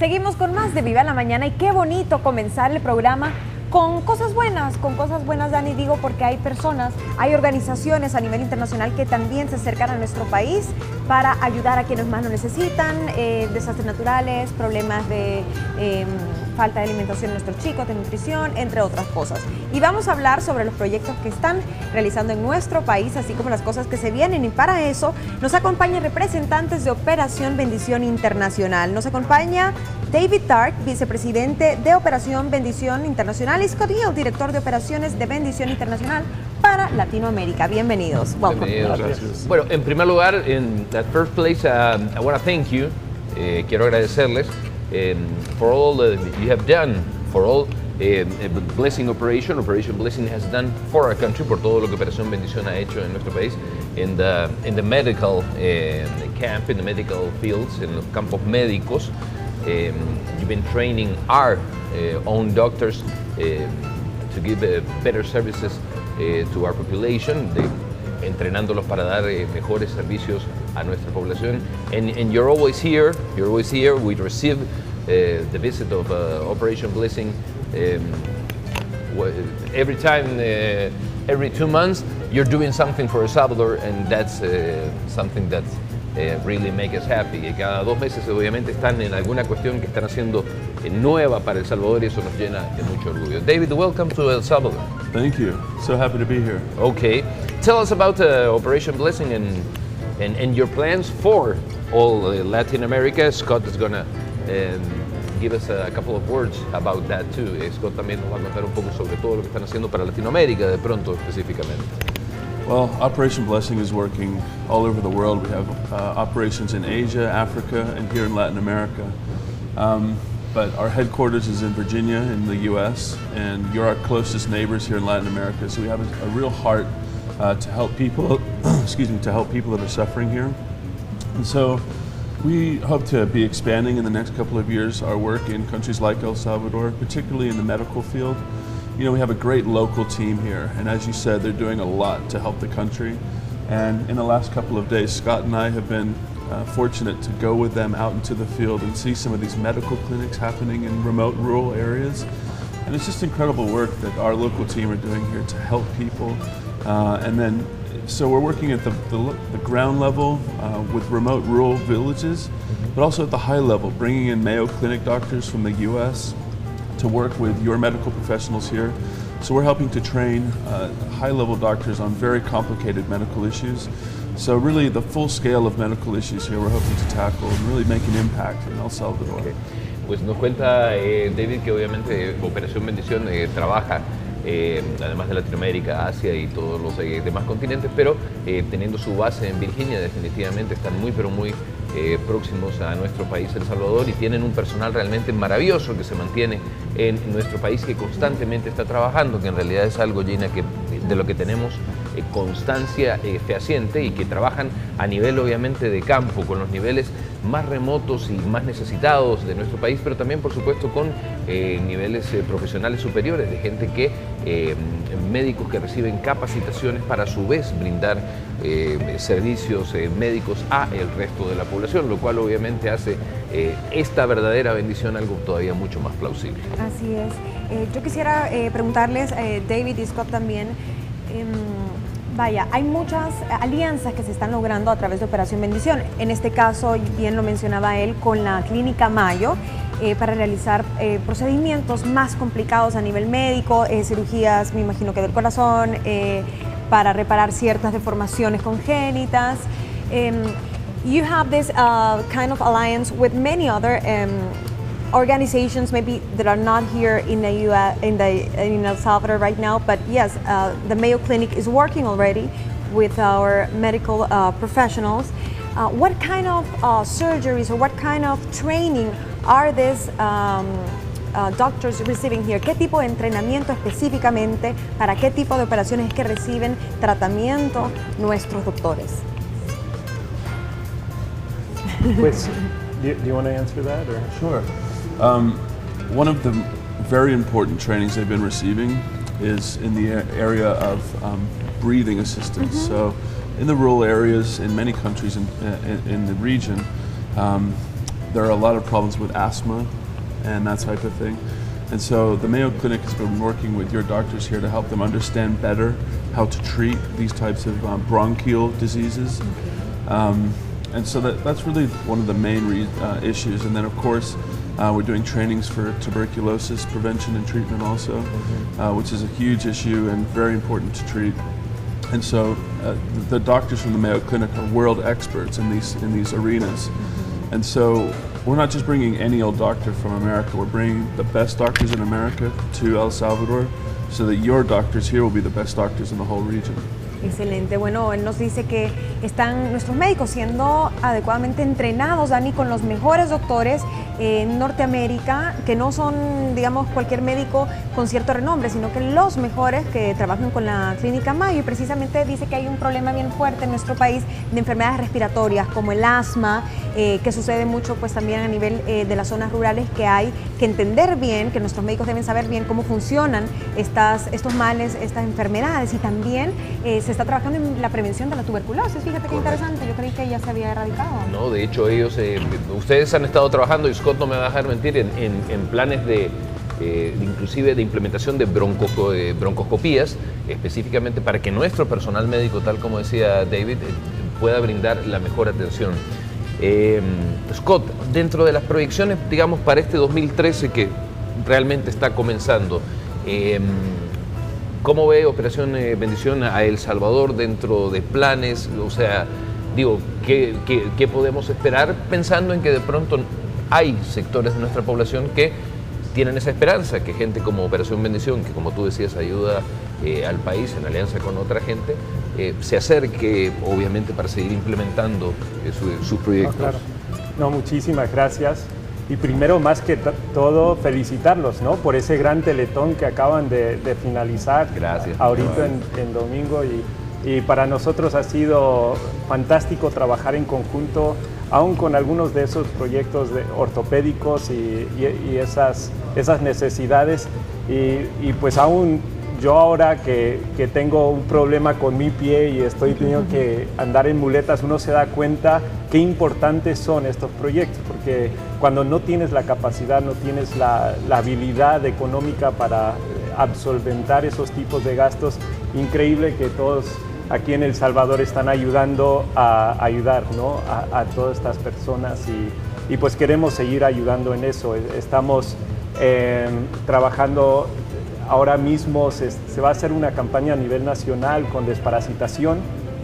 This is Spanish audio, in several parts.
Seguimos con más de Viva la Mañana y qué bonito comenzar el programa con cosas buenas, Dani, digo, porque hay personas, hay organizaciones a nivel internacional que también se acercan a nuestro país para ayudar a quienes más lo necesitan, desastres naturales, problemas de falta de alimentación en nuestros chicos, de nutrición, entre otras cosas. Y vamos a hablar sobre los proyectos que están realizando en nuestro país, así como las cosas que se vienen. Y para eso nos acompañan representantes de Operacion Bendicion Internacional. Nos acompaña David Darg, vicepresidente de Operacion Bendicion Internacional, y Scott Hill, director de operaciones de Bendicion Internacional para Latinoamérica. Bienvenidos. Bienvenidos. Bueno, en primer lugar, in that first place, I want to thank you. Quiero agradecerles for all that you have done, for all Blessing Operación Blessing has done for our country, por todo lo que Operación Bendición ha hecho en nuestro país, in the medical camp, in the medical fields, en los campos médicos. You've been training our own doctors to give better services to our population, entrenándolos para dar mejores servicios a nuestra población. And you're always here. We receive the visit of Operacion Blessing every time, every 2 months. You're doing something for El Salvador, and that's something that really make us happy. Cada 2 meses obviamente están en alguna cuestión que están haciendo nueva para El Salvador, y eso nos llena de mucho orgullo. David, welcome to El Salvador. Thank you. So happy to be here. Okay. Tell us about Operacion Blessing and your plans for all Latin America. Scott is going to give us a couple of words about that too. Scott también nos va a contar un poco sobre todo lo que están haciendo para Latinoamérica de pronto específicamente. Well, Operacion Blessing is working all over the world. We have operations in Asia, Africa, and here in Latin America. But our headquarters is in Virginia in the U.S., and you're our closest neighbors here in Latin America. So we have a real heart to help people, to help people that are suffering here. And so we hope to be expanding in the next couple of years our work in countries like El Salvador, particularly in the medical field. You know, we have a great local team here, and as you said, they're doing a lot to help the country. And in the last couple of days, Scott and I have been fortunate to go with them out into the field and see some of these medical clinics happening in remote rural areas. And it's just incredible work that our local team are doing here to help people. So we're working at the ground level with remote rural villages, but also at the high level, bringing in Mayo Clinic doctors from the U.S. to work with your medical professionals here. So we're helping to train high-level doctors on very complicated medical issues. So really the full scale of medical issues here we're hoping to tackle and really make an impact in El Salvador. Okay. Pues nos cuenta David que obviamente Operación Bendición trabaja además de Latinoamérica, Asia y todos los demás continentes, pero teniendo su base en Virginia, definitivamente están muy próximos a nuestro país, El Salvador, y tienen un personal realmente maravilloso que se mantiene en nuestro país, que constantemente está trabajando, que en realidad es algo, Gina, de lo que tenemos constancia fehaciente, y que trabajan a nivel obviamente de campo, con los niveles más remotos y más necesitados de nuestro país, pero también por supuesto con niveles profesionales superiores, de gente que, médicos que reciben capacitaciones para a su vez brindar servicios médicos a el resto de la población, lo cual obviamente hace esta verdadera bendición algo todavía mucho más plausible. Así es. Yo quisiera preguntarles, David y Scott también, vaya, hay muchas alianzas que se están logrando a través de Operación Bendición. En este caso, bien lo mencionaba él, con la Clínica Mayo, para realizar procedimientos más complicados a nivel médico, cirugías, me imagino que del corazón, para reparar ciertas deformaciones congénitas. You have this kind of alliance with many other organizations maybe that are not here in the in El Salvador right now, but yes, the Mayo Clinic is working already with our medical professionals. What kind of surgeries or what kind of training are these doctors receiving here? ¿Qué tipo de entrenamiento específicamente, para qué tipo de operaciones es que reciben tratamiento nuestros doctores? Pues, do you want to answer that? Or? Sure. One of the very important trainings they've been receiving is in the area of breathing assistance. So in the rural areas in many countries in the region, there are a lot of problems with asthma and that type of thing. And so the Mayo Clinic has been working with your doctors here to help them understand better how to treat these types of bronchial diseases. And so that's really one of the main issues. And then of course, we're doing trainings for tuberculosis prevention and treatment also, which is a huge issue and very important to treat. And so the doctors from the Mayo Clinic are world experts in these arenas. And so we're not just bringing any old doctor from America, we're bringing the best doctors in America to El Salvador so that your doctors here will be the best doctors in the whole region. Excelente. Bueno, él nos dice que están nuestros médicos siendo adecuadamente entrenados, Dani, con los mejores doctores en Norteamérica, que no son, digamos, cualquier médico con cierto renombre, sino que los mejores que trabajan con la Clínica Mayo. Y precisamente dice que hay un problema bien fuerte en nuestro país de enfermedades respiratorias, como el asma, que sucede mucho pues también a nivel de las zonas rurales, que hay que entender bien, que nuestros médicos deben saber bien cómo funcionan estos males, estas enfermedades. Y también se está trabajando en la prevención de la tuberculosis. Fíjate qué interesante, yo creí que ya se había erradicado. No, de hecho ellos, ustedes han estado trabajando, y Scott no me va a dejar mentir, en planes inclusive de implementación de broncoscopías, específicamente para que nuestro personal médico, tal como decía David, pueda brindar la mejor atención. Scott, dentro de las proyecciones, digamos, para este 2013 que realmente está comenzando, ¿cómo ve Operación Bendición a El Salvador dentro de planes? O sea, digo, ¿qué podemos esperar pensando en que de pronto hay sectores de nuestra población que tienen esa esperanza, que gente como Operación Bendición, que como tú decías ayuda al país en alianza con otra gente, se acerque obviamente para seguir implementando sus proyectos? Claro. No, muchísimas gracias. Y primero, más que todo, felicitarlos, ¿no?, por ese gran teletón que acaban de finalizar. Gracias. Ahorita en domingo. Y para nosotros ha sido fantástico trabajar en conjunto, aún con algunos de esos proyectos ortopédicos y esas necesidades. Y pues aún yo ahora que tengo un problema con mi pie y estoy teniendo que andar en muletas, uno se da cuenta qué importantes son estos proyectos, porque cuando no tienes la capacidad, no tienes la habilidad económica para absolventar esos tipos de gastos, increíble que todos aquí en El Salvador están ayudando a ayudar, ¿no?, a todas estas personas y pues queremos seguir ayudando en eso. Estamos trabajando. Ahora mismo se va a hacer una campaña a nivel nacional con desparasitación,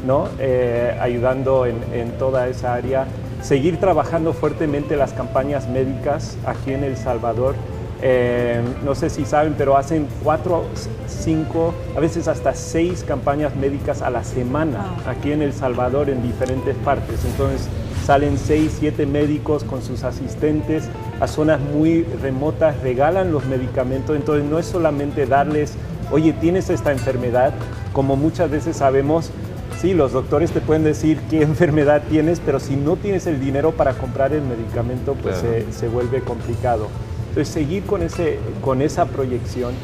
¿no?, ayudando en toda esa área. Seguir trabajando fuertemente las campañas médicas aquí en El Salvador. No sé si saben, pero hacen 4, 5, a veces hasta 6 campañas médicas a la semana aquí en El Salvador en diferentes partes. Entonces salen 6, 7 médicos con sus asistentes a zonas muy remotas, regalan los medicamentos. Entonces no es solamente darles, oye, tienes esta enfermedad, como muchas veces sabemos. Sí, los doctores te pueden decir qué enfermedad tienes, pero si no tienes el dinero para comprar el medicamento, pues claro, se vuelve complicado. Entonces seguir con esa proyección.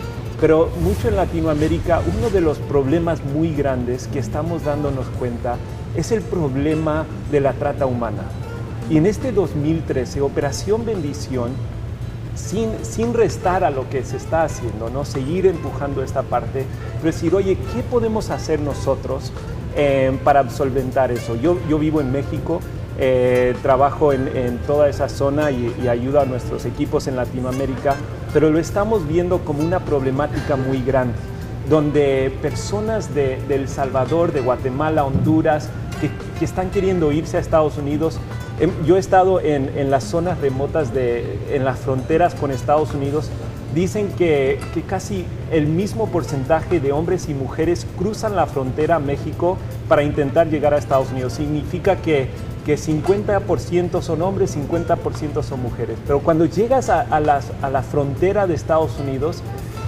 Pero mucho en Latinoamérica, uno de los problemas muy grandes que estamos dándonos cuenta es el problema de la trata humana. Y en este 2013, Operación Bendición, sin restar a lo que se está haciendo, ¿no?, seguir empujando esta parte, pero decir, oye, ¿qué podemos hacer nosotros para solventar eso? Yo vivo en México, trabajo en toda esa zona y ayudo a nuestros equipos en Latinoamérica, pero lo estamos viendo como una problemática muy grande, donde personas de El Salvador, de Guatemala, Honduras, que están queriendo irse a Estados Unidos. Yo he estado en las zonas remotas, en las fronteras con Estados Unidos. Dicen que casi el mismo porcentaje de hombres y mujeres cruzan la frontera a México para intentar llegar a Estados Unidos. Significa que 50% son hombres, 50% son mujeres. Pero cuando llegas a la frontera de Estados Unidos,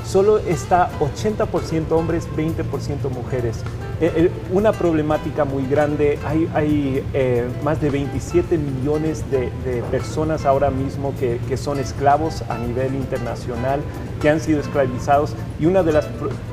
solo está 80% hombres, 20% mujeres. Una problemática muy grande. Hay más de 27 millones de personas ahora mismo que son esclavos a nivel internacional, que han sido esclavizados. Y uno de los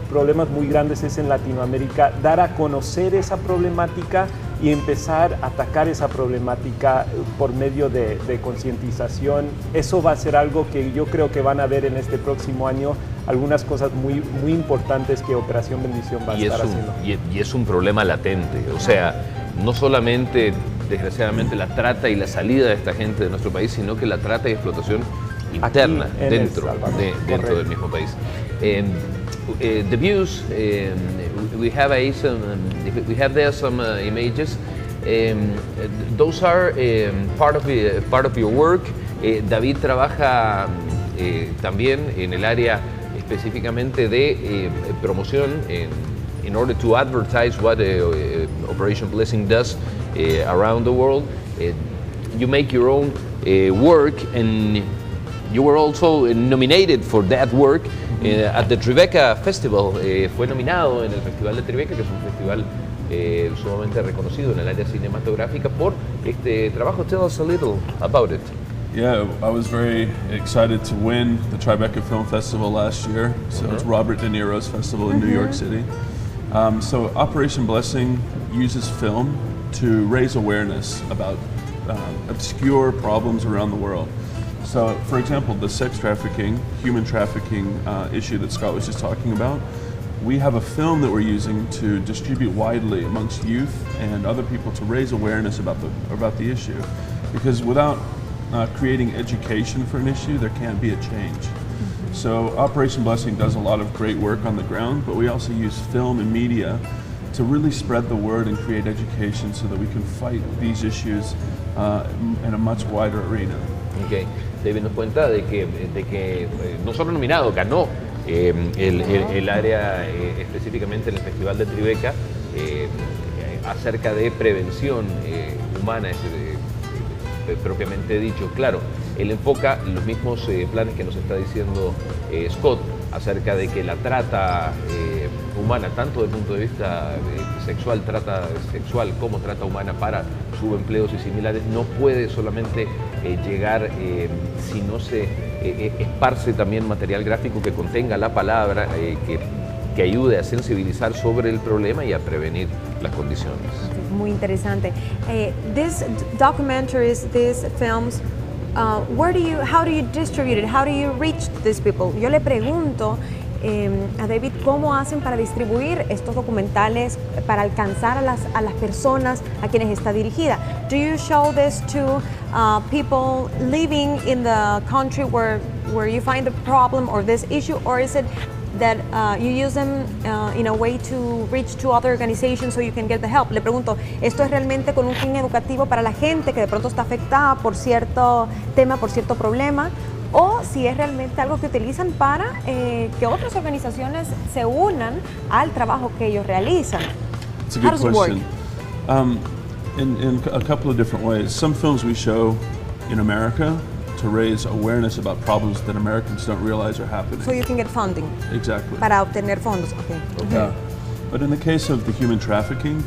problemas muy grandes es en Latinoamérica dar a conocer esa problemática y empezar a atacar esa problemática por medio de concientización. Eso va a ser algo que yo creo que van a ver en este próximo año, algunas cosas muy, muy importantes que Operación Bendición va a estar haciendo. Y es un problema latente, o sea, no solamente, desgraciadamente, la trata y la salida de esta gente de nuestro país, sino que la trata y explotación interna dentro del mismo país. The views, we have there some images. Those are part of your work. David trabaja también en el área específicamente de promoción in order to advertise what Operation Blessing does around the world. You make your own work, and you were also nominated for that work at the Tribeca Festival. Fue nominado en el Festival de Tribeca, que es un festival sumamente reconocido en el área cinematográfica por este trabajo. Tell us a little about it. Yeah, I was very excited to win the Tribeca Film Festival last year. So it's Robert De Niro's festival in New York City. So Operation Blessing uses film to raise awareness about obscure problems around the world. So, for example, the sex trafficking, human trafficking issue that Scott was just talking about, we have a film that we're using to distribute widely amongst youth and other people to raise awareness about the issue. Because without creating education for an issue, there can't be a change. So Operation Blessing does a lot of great work on the ground, but we also use film and media to really spread the word and create education so that we can fight these issues in a much wider arena. Okay. David nos cuenta de que no solo nominado, ganó el área específicamente en el Festival de Tribeca acerca de prevención humana, propiamente dicho. Claro, él enfoca los mismos planes que nos está diciendo Scott acerca de que la trata humana, tanto desde el punto de vista sexual, trata sexual como trata humana para subempleos y similares, no puede solamente llegar si no se esparce también material gráfico que contenga la palabra, que ayude a sensibilizar sobre el problema y a prevenir las condiciones. Muy interesante. These documentaries, these films, how do you distribute it? How do you reach these people? Yo le pregunto a David cómo hacen para distribuir estos documentales, para alcanzar a las personas a quienes está dirigida. Do you show this to people living in the country where you find the problem or this issue, or is it that you use them in a way to reach to other organizations so you can get the help? Le pregunto, ¿esto es realmente con un fin educativo para la gente que de pronto está afectada por cierto tema, por cierto problema? O si es realmente algo que utilizan para que otras organizaciones se unan al trabajo que ellos realizan. It's a good question. In a couple of different ways. Some films we show in America to raise awareness about problems that Americans don't realize are happening. So you can get funding. Exactly. Para obtener fondos. Okay. Yeah. But in the case of the human trafficking,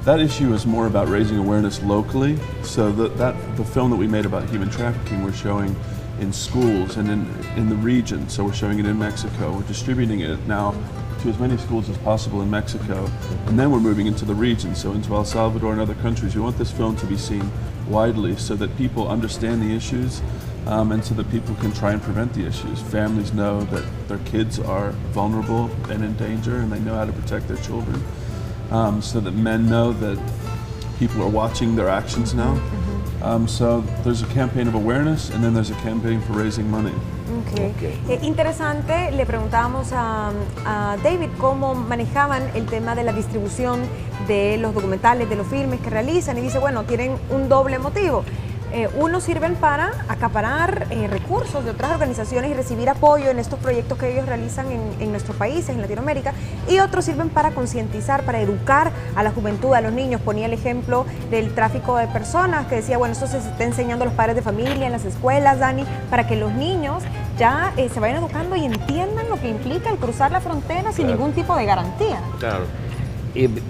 that issue is more about raising awareness locally. So the film that we made about human trafficking, we're showing in schools and in the region. So we're showing it in Mexico. We're distributing it now to as many schools as possible in Mexico. And then we're moving into the region, so into El Salvador and other countries. We want this film to be seen widely so that people understand the issues and so that people can try and prevent the issues. Families know that their kids are vulnerable and in danger, and they know how to protect their children. So that men know that people are watching their actions now. So there's a campaign of awareness, and then there's a campaign for raising money. Okay. Interesante, le preguntábamos a David cómo manejaban el tema de la distribución de los documentales, de los filmes que realizan, y dice, bueno, tienen un doble motivo. Unos sirven para acaparar recursos de otras organizaciones y recibir apoyo en estos proyectos que ellos realizan en nuestros países, en Latinoamérica, y otros sirven para concientizar, para educar a la juventud, a los niños. Ponía el ejemplo del tráfico de personas, que decía, bueno, esto se está enseñando a los padres de familia en las escuelas, Dani, para que los niños ya se vayan educando y entiendan lo que implica el cruzar la frontera sin ningún tipo de garantía. Claro.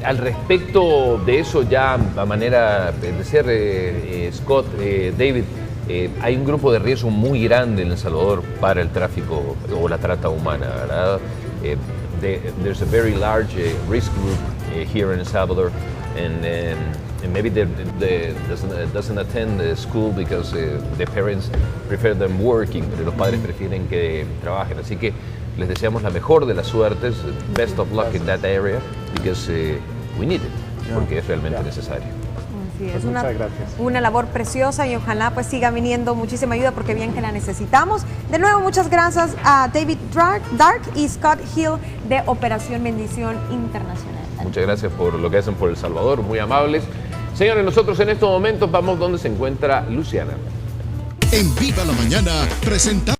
Al respecto de eso, ya a manera de cierre, Scott, David, hay un grupo de riesgo muy grande en El Salvador para el tráfico o la trata humana, ¿verdad? There's a very large risk group here in El Salvador, and maybe they doesn't attend the school because the parents prefer them working, pero los padres prefieren que trabajen. Así que les deseamos la mejor de las suertes, best of luck in that area, because we need it, porque es realmente necesario. Sí, Pues es muchas gracias. una labor preciosa y ojalá pues siga viniendo muchísima ayuda porque bien que la necesitamos. De nuevo, muchas gracias a David Darg y Scott Hill de Operación Bendicion Internacional. Muchas gracias por lo que hacen por El Salvador, muy amables. Señores, nosotros en estos momentos vamos donde se encuentra Luciana. En Viva la Mañana presentamos